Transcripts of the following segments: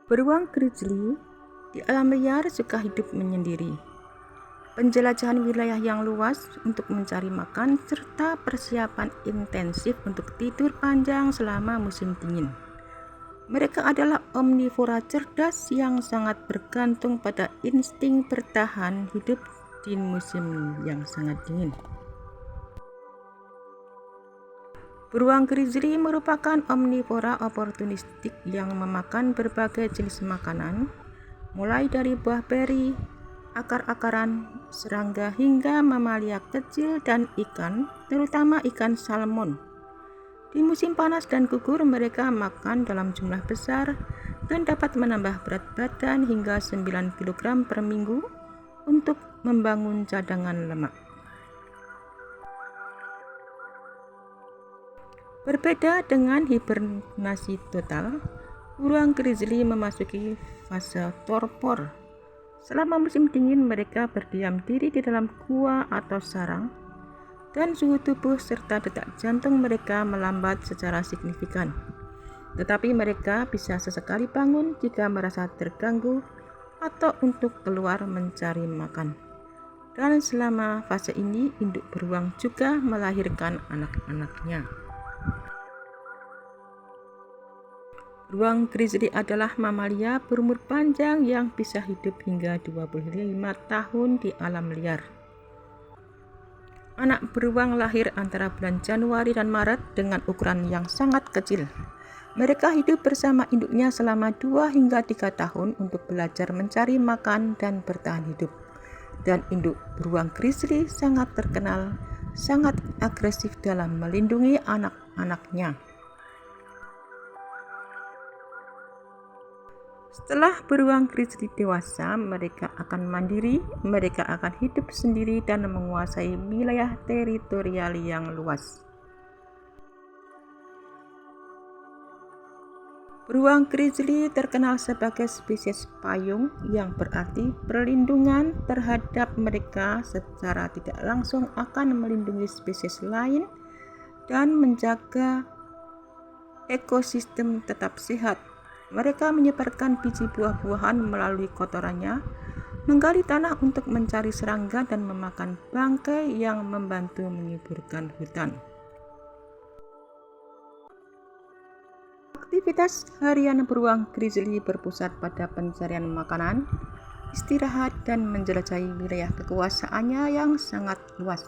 Beruang grizzly di alam liar suka hidup menyendiri. Penjelajahan wilayah yang luas untuk mencari makan serta persiapan intensif untuk tidur panjang selama musim dingin. Mereka adalah omnivora cerdas yang sangat bergantung pada insting bertahan hidup di musim yang sangat dingin. Beruang grizzly merupakan omnivora oportunistik yang memakan berbagai jenis makanan, mulai dari buah beri, akar-akaran, serangga hingga mamalia kecil dan ikan, terutama ikan salmon. Di musim panas dan gugur mereka makan dalam jumlah besar dan dapat menambah berat badan hingga 9 kg per minggu untuk membangun cadangan lemak. Berbeda dengan hibernasi total, beruang grizzly memasuki fase torpor. Selama musim dingin mereka berdiam diri di dalam gua atau sarang, dan suhu tubuh serta detak jantung mereka melambat secara signifikan. Tetapi mereka bisa sesekali bangun jika merasa terganggu atau untuk keluar mencari makan. Dan selama fase ini induk beruang juga melahirkan anak-anaknya. Beruang grizzly adalah mamalia berumur panjang yang bisa hidup hingga 25 tahun di alam liar. Anak beruang lahir antara bulan Januari dan Maret dengan ukuran yang sangat kecil. Mereka hidup bersama induknya selama 2 hingga 3 tahun untuk belajar mencari makan dan bertahan hidup. Dan induk beruang grizzly sangat terkenal, sangat agresif dalam melindungi anak-anaknya. Setelah beruang grizzly dewasa, mereka akan mandiri, mereka akan hidup sendiri dan menguasai wilayah teritorial yang luas. Beruang grizzly terkenal sebagai spesies payung yang berarti perlindungan terhadap mereka secara tidak langsung akan melindungi spesies lain dan menjaga ekosistem tetap sehat. Mereka menyebarkan biji buah-buahan melalui kotorannya, menggali tanah untuk mencari serangga dan memakan bangkai yang membantu menyuburkan hutan. Aktivitas harian beruang grizzly berpusat pada pencarian makanan, istirahat, dan menjelajahi wilayah kekuasaannya yang sangat luas.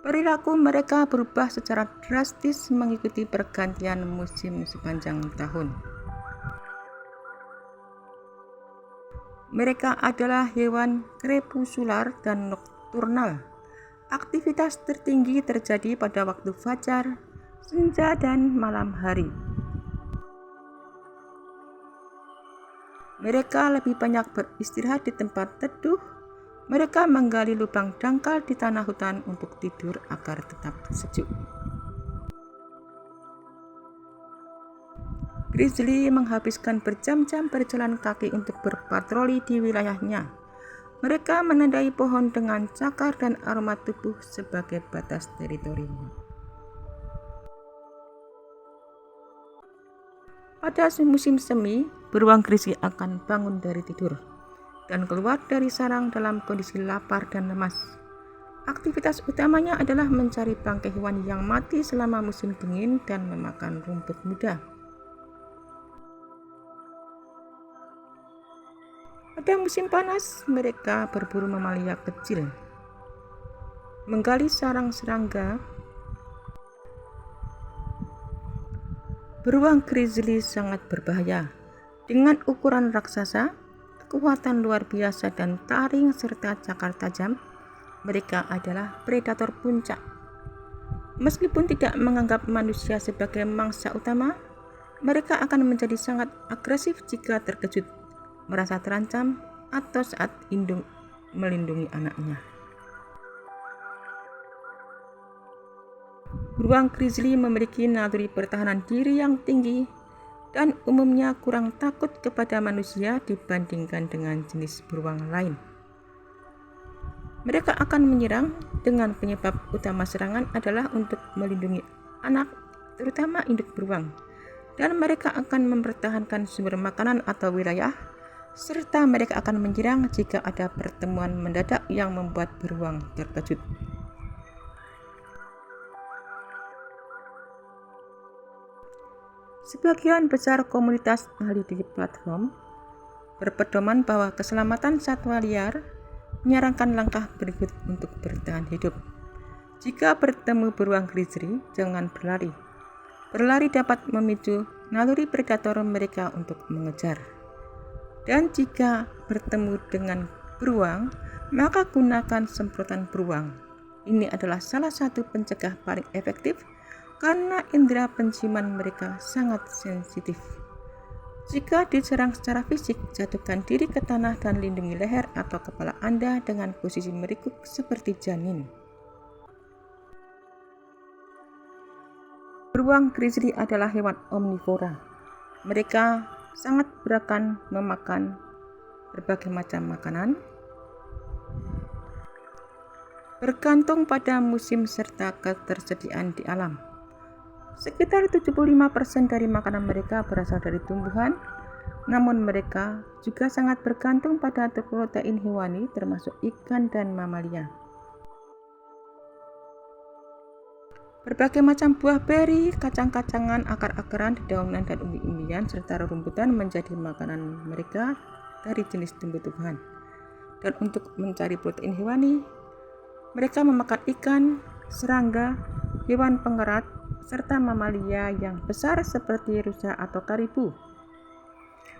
Perilaku mereka berubah secara drastis mengikuti pergantian musim sepanjang tahun. Mereka adalah hewan krepusular dan nokturnal. Aktivitas tertinggi terjadi pada waktu fajar, senja, dan malam hari. Mereka lebih banyak beristirahat di tempat teduh. Mereka menggali lubang dangkal di tanah hutan untuk tidur agar tetap sejuk. Grizzly menghabiskan berjam-jam berjalan kaki untuk berpatroli di wilayahnya. Mereka menandai pohon dengan cakar dan aroma tubuh sebagai batas teritorinya. Pada musim semi, beruang grizzly akan bangun dari tidur dan keluar dari sarang dalam kondisi lapar dan lemas. Aktivitas utamanya adalah mencari bangkai hewan yang mati selama musim dingin dan memakan rumput muda. Pada musim panas, mereka berburu mamalia kecil, menggali sarang serangga. Beruang grizzly sangat berbahaya. Dengan ukuran raksasa, kekuatan luar biasa, dan taring serta cakar tajam, mereka adalah predator puncak. Meskipun tidak menganggap manusia sebagai mangsa utama, mereka akan menjadi sangat agresif jika terkejut, merasa terancam, atau saat induk melindungi anaknya. Beruang grizzly memiliki naluri pertahanan diri yang tinggi dan umumnya kurang takut kepada manusia dibandingkan dengan jenis beruang lain. Mereka akan menyerang dengan penyebab utama serangan adalah untuk melindungi anak terutama induk beruang, dan mereka akan mempertahankan sumber makanan atau wilayah, serta mereka akan menyerang jika ada pertemuan mendadak yang membuat beruang terkejut. Sebagian besar komunitas ahli di platform berpedoman bahwa keselamatan satwa liar menyarankan langkah berikut untuk bertahan hidup. Jika bertemu beruang grizzly, jangan berlari. Berlari dapat memicu naluri predator mereka untuk mengejar. Dan jika bertemu dengan beruang, maka gunakan semprotan beruang. Ini adalah salah satu pencegah paling efektif karena indera penciuman mereka sangat sensitif. Jika diserang secara fisik, jatuhkan diri ke tanah dan lindungi leher atau kepala Anda dengan posisi merikuk seperti janin. Beruang grizzly adalah hewan omnivora. Mereka sangat berakan memakan berbagai macam makanan, bergantung pada musim serta ketersediaan di alam. Sekitar 75% dari makanan mereka berasal dari tumbuhan, namun mereka juga sangat bergantung pada protein hewani termasuk ikan dan mamalia. Berbagai macam buah beri, kacang-kacangan, akar-akaran, dedaunan, dan umbi-umbian serta rerumputan menjadi makanan mereka dari jenis tumbuh-tumbuhan. Dan untuk mencari protein hewani, mereka memakan ikan, serangga, hewan pengerat, serta mamalia yang besar seperti rusa atau karibu.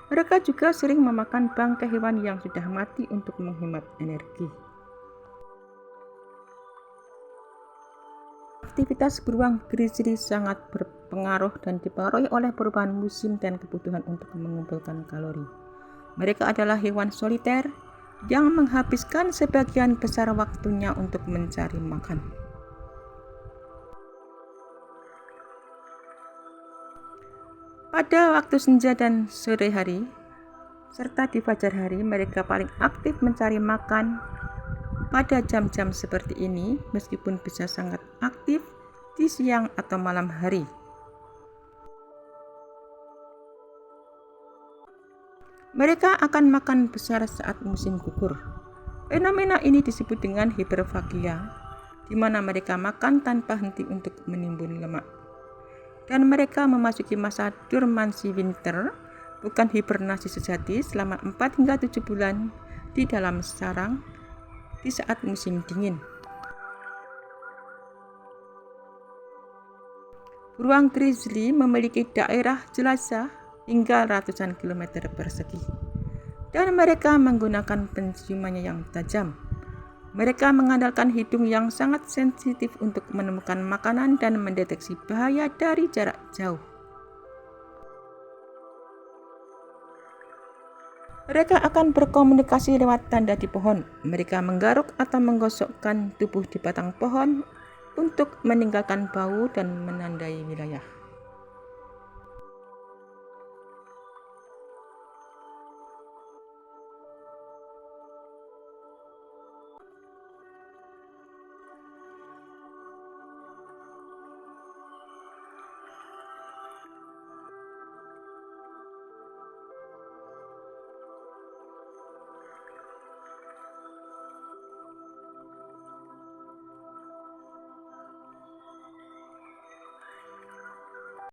Mereka juga sering memakan bangkai hewan yang sudah mati untuk menghemat energi. Aktivitas beruang grizzly sangat berpengaruh dan dipengaruhi oleh perubahan musim dan kebutuhan untuk mengumpulkan kalori. Mereka adalah hewan soliter yang menghabiskan sebagian besar waktunya untuk mencari makan. Pada waktu senja dan sore hari, serta di fajar hari, mereka paling aktif mencari makan pada jam-jam seperti ini, meskipun bisa sangat aktif di siang atau malam hari. Mereka akan makan besar saat musim gugur. Fenomena ini disebut dengan hiperfagia, di mana mereka makan tanpa henti untuk menimbun lemak. Dan mereka memasuki masa dormansi winter, bukan hibernasi sejati, selama 4 hingga 7 bulan di dalam sarang di saat musim dingin. Beruang grizzly memiliki daerah jelajah hingga ratusan kilometer persegi, dan mereka menggunakan penciumannya yang tajam. Mereka mengandalkan hidung yang sangat sensitif untuk menemukan makanan dan mendeteksi bahaya dari jarak jauh. Mereka akan berkomunikasi lewat tanda di pohon. Mereka menggaruk atau menggosokkan tubuh di batang pohon untuk meninggalkan bau dan menandai wilayah.